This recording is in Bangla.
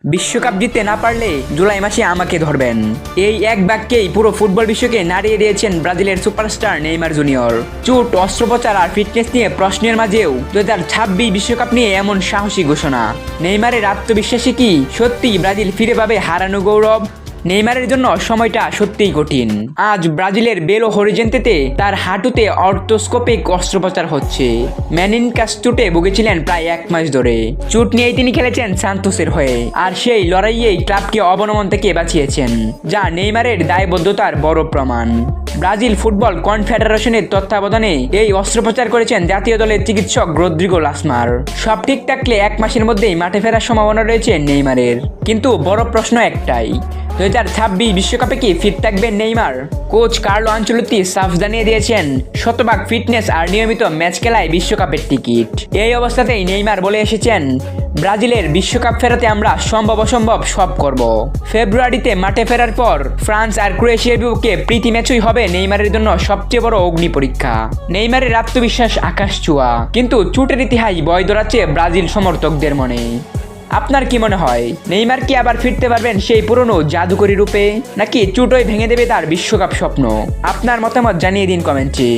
বিশ্বকাপ জিততে না পারলে জুলাই মাসে আমাকে ধরবেন। এই এক বাক্যেই পুরো ফুটবল বিশ্বকে নাড়িয়ে দিয়েছেন ব্রাজিলের সুপারস্টার নেইমার জুনিয়র। চোট, অস্ত্রোপচার আর ফিটনেস নিয়ে প্রশ্নের মাঝেও 2026 বিশ্বকাপ নিয়ে এমন সাহসী ঘোষণা। নেইমারের আত্মবিশ্বাসী কি সত্যি ব্রাজিল ফিরে পাবে হারানো গৌরব? নেইমারের জন্য সময়টা সত্যিই কঠিন। আজ ব্রাজিলের বেলো হরিজেন্তেতে তার হাঁটুতে অর্থোস্কোপিক অস্ত্রোপচার হচ্ছে। মেনিনকাস চোটে ভুগেছিলেন প্রায় 1 মাস ধরে। চোট নিয়েই তিনি খেলেছেন সান্তোসের হয়ে, আর সেই লড়াইয়েই ক্লাবকে অবনমন থেকে বাঁচিয়েছেন, যা নেইমারের দায়বদ্ধতার বড় প্রমাণ। ব্রাজিল ফুটবল কনফেডারেশনের তত্ত্বাবধানে এই অস্ত্রোপচার করেছেন জাতীয় দলের চিকিৎসক রদ্রিগো লাসমার। সব ঠিক থাকলে 1 মাসের মধ্যেই মাঠে ফেরার সম্ভাবনা রয়েছে নেইমারের। কিন্তু বড় প্রশ্ন একটাই, 2026 বিশ্বকাপে কি ফিট থাকবেন নেইমার? কোচ কার্লো আনচেলত্তি সাফ জানিয়ে দিয়েছেন, শতভাগ ফিটনেস আর নিয়মিত ম্যাচ খেলায় বিশ্বকাপের টিকিট। এই অবস্থাতেই নেইমার বলে এসেছেন, ব্রাজিলের বিশ্বকাপ ফেরাতে আমরা সম্ভব অসম্ভব সব করব। ফেব্রুয়ারিতে মাঠে ফেরার পর ফ্রান্স আর ক্রোয়েশিয়ার বিপক্ষে প্রীতি ম্যাচই হবে নেইমারের জন্য সবচেয়ে বড় অগ্নি পরীক্ষা। নেইমারের আত্মবিশ্বাস আকাশ ছোঁয়া, কিন্তু চোটের ইতিহাস ভয় ধরাচ্ছে ব্রাজিল সমর্থকদের মনে। আপনার কি মনে হয়, নেইমার কি আবার ফিরতে পারবেন সেই পুরনো জাদুকরী রূপে, নাকি চুটোয় ভেঙে দেবে তার বিশ্বকাপ স্বপ্ন? আপনার মতামত জানিয়ে দিন কমেন্টে।